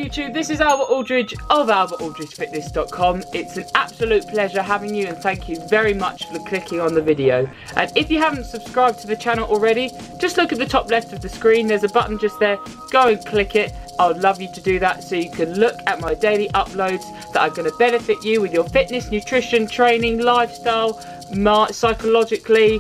YouTube, this is Albert Aldridge of albertaldridgefitness.com. It's an absolute pleasure having you, and thank you very much for clicking on the video. And if you haven't subscribed to the channel already, just look at the top left of the screen. There's a button just there. Go and click it. I would love you to do that so you can look at my daily uploads that are going to benefit you with your fitness, nutrition, training, lifestyle, psychologically.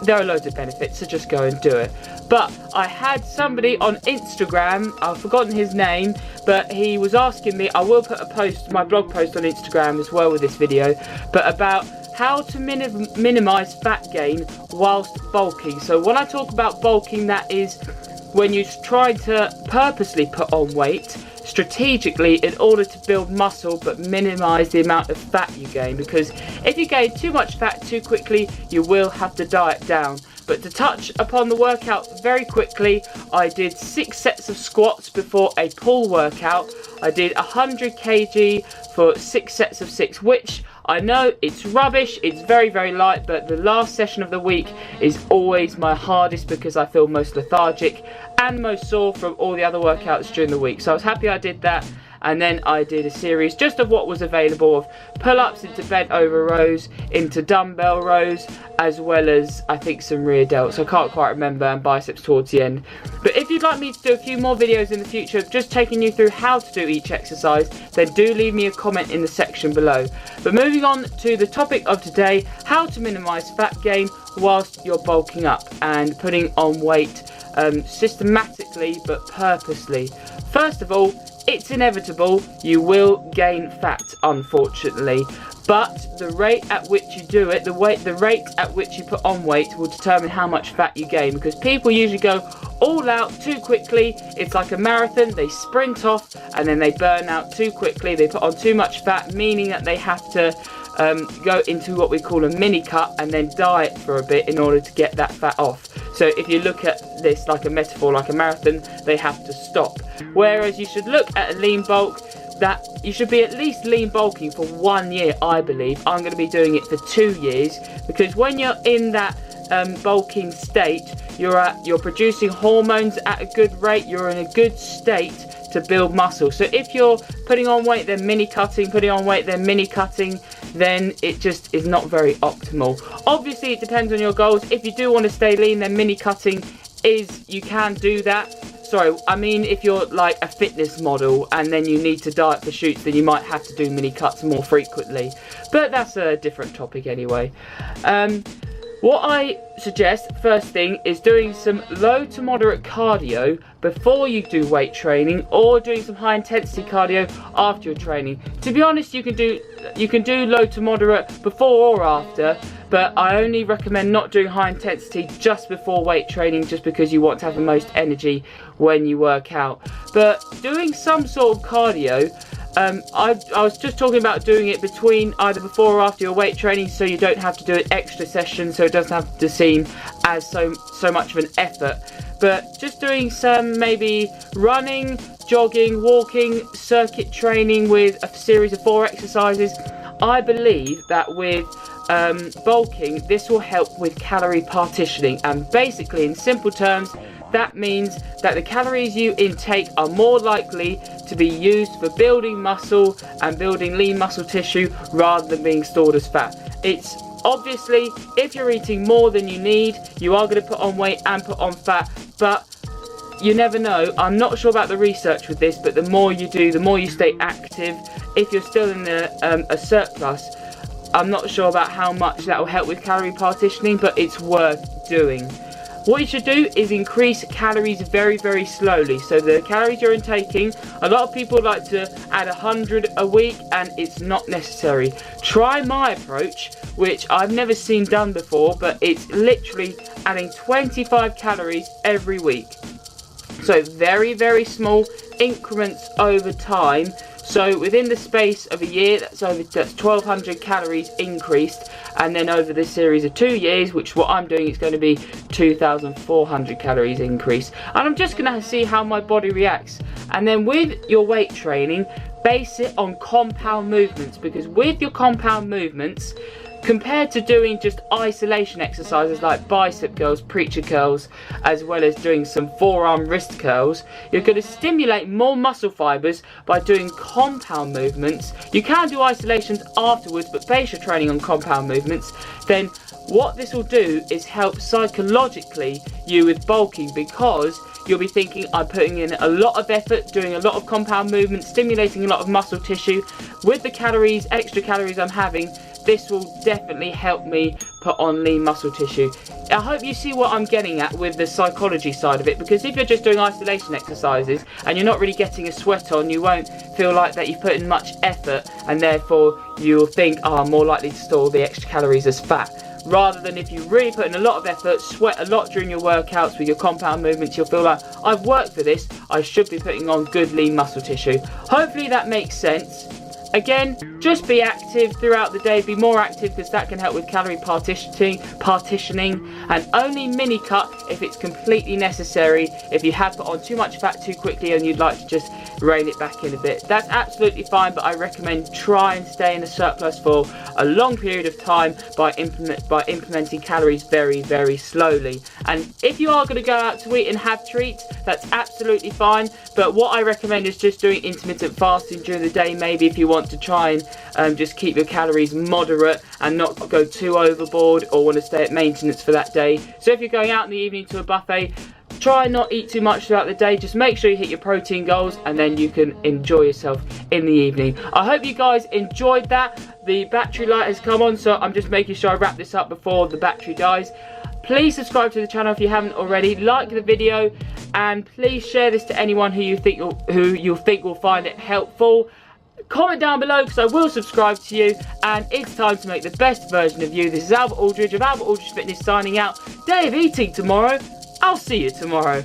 There are loads of benefits, so just go and do it. But I had somebody on Instagram, I've forgotten his name, but he was asking me, I will put a post, my blog post on Instagram as well with this video, but about how to minimize fat gain whilst bulking. So when I talk about bulking, that is when you try to purposely put on weight strategically in order to build muscle but minimize the amount of fat you gain, because if you gain too much fat too quickly, you will have to diet down. But to touch upon the workout very quickly, I did 6 sets of squats before a pull workout. I did 100 kg for 6 sets of 6, which I know it's rubbish, it's very, very light, but the last session of the week is always my hardest because I feel most lethargic and most sore from all the other workouts during the week. So I was happy I did that. And then I did a series just of what was available of pull-ups into bent over rows, into dumbbell rows, as well as I think some rear delts. I can't quite remember, and biceps towards the end. But if you'd like me to do a few more videos in the future just taking you through how to do each exercise, then do leave me a comment in the section below. But moving on to the topic of today, how to minimize fat gain whilst you're bulking up and putting on weight systematically but purposely. First of all, it's inevitable, you will gain fat, unfortunately, but the rate at which you do it, the rate at which you put on weight will determine how much fat you gain, because people usually go all out too quickly. It's like a marathon, they sprint off and then they burn out too quickly, they put on too much fat, meaning that they have to go into what we call a mini cut and then diet for a bit in order to get that fat off. So if you look at this like a metaphor, like a marathon, they have to stop. Whereas you should look at a lean bulk, that you should be at least lean bulking for 1 year, I believe. I'm going to be doing it for 2 years, because when you're in that bulking state, you're producing hormones at a good rate, you're in a good state to build muscle. So if you're putting on weight then mini cutting, putting on weight then mini cutting, then it just is not very optimal. Obviously it depends on your goals. If you do want to stay lean, then mini cutting you can do that. Sorry, I mean if you're like a fitness model and then you need to diet for shoots, then you might have to do mini cuts more frequently, but that's a different topic anyway. What I suggest first thing is doing some low to moderate cardio before you do weight training, or doing some high intensity cardio after your training. To be honest, you can do low to moderate before or after, but I only recommend not doing high intensity just before weight training, just because you want to have the most energy when you work out. But doing some sort of cardio, I was just talking about doing it between either before or after your weight training, so you don't have to do an extra session, so it doesn't have to seem as so much of an effort. But just doing some maybe running, jogging, walking, circuit training with a series of 4 exercises. I believe that with bulking, this will help with calorie partitioning, and basically in simple terms, that means that the calories you intake are more likely to be used for building muscle and building lean muscle tissue rather than being stored as fat. It's obviously, if you're eating more than you need, you are going to put on weight and put on fat, but you never know. I'm not sure about the research with this, but the more you do, the more you stay active. If you're still in a surplus, I'm not sure about how much that will help with calorie partitioning, but it's worth doing. What you should do is increase calories very, very slowly. So the calories you're intaking, a lot of people like to add 100 a week, and it's not necessary. Try my approach, which I've never seen done before, but it's literally adding 25 calories every week. So very, very small increments over time. So within the space of a year, that's 1,200 calories increased, and then over the series of 2 years, which what I'm doing, is going to be 2,400 calories increase. And I'm just going to see how my body reacts. And then with your weight training, base it on compound movements, because with your compound movements, compared to doing just isolation exercises like bicep curls, preacher curls, as well as doing some forearm wrist curls, you're going to stimulate more muscle fibers by doing compound movements. You can do isolations afterwards, but base your training on compound movements. Then what this will do is help psychologically you with bulking, because you'll be thinking, I'm putting in a lot of effort, doing a lot of compound movements, stimulating a lot of muscle tissue. With the calories, extra calories I'm having, this will definitely help me put on lean muscle tissue. I hope you see what I'm getting at with the psychology side of it, because if you're just doing isolation exercises and you're not really getting a sweat on, you won't feel like that you've put in much effort, and therefore you'll think, oh, I'm more likely to store the extra calories as fat. Rather than if you really put in a lot of effort, sweat a lot during your workouts with your compound movements, you'll feel like, I've worked for this, I should be putting on good lean muscle tissue. Hopefully that makes sense. Again, just be active throughout the day, be more active, because that can help with calorie partitioning, and only mini cut if it's completely necessary, if you have put on too much fat too quickly and you'd like to just rein it back in a bit. That's absolutely fine, but I recommend try and stay in a surplus for a long period of time by implementing calories very, very slowly. And if you are going to go out to eat and have treats, that's absolutely fine, but what I recommend is just doing intermittent fasting during the day, maybe if you want to try and just keep your calories moderate and not go too overboard, or want to stay at maintenance for that day. So if you're going out in the evening to a buffet, try not eat too much throughout the day. Just make sure you hit your protein goals, and then you can enjoy yourself in the evening. I hope you guys enjoyed that. The battery light has come on, so I'm just making sure I wrap this up before the battery dies. Please subscribe to the channel if you haven't already, like the video, and please share this to anyone who you think will find it helpful. Comment down below, because I will subscribe to you, and it's time to make the best version of you. This is Albert Aldridge of Albert Aldridge Fitness signing out. Day of eating tomorrow. I'll see you tomorrow.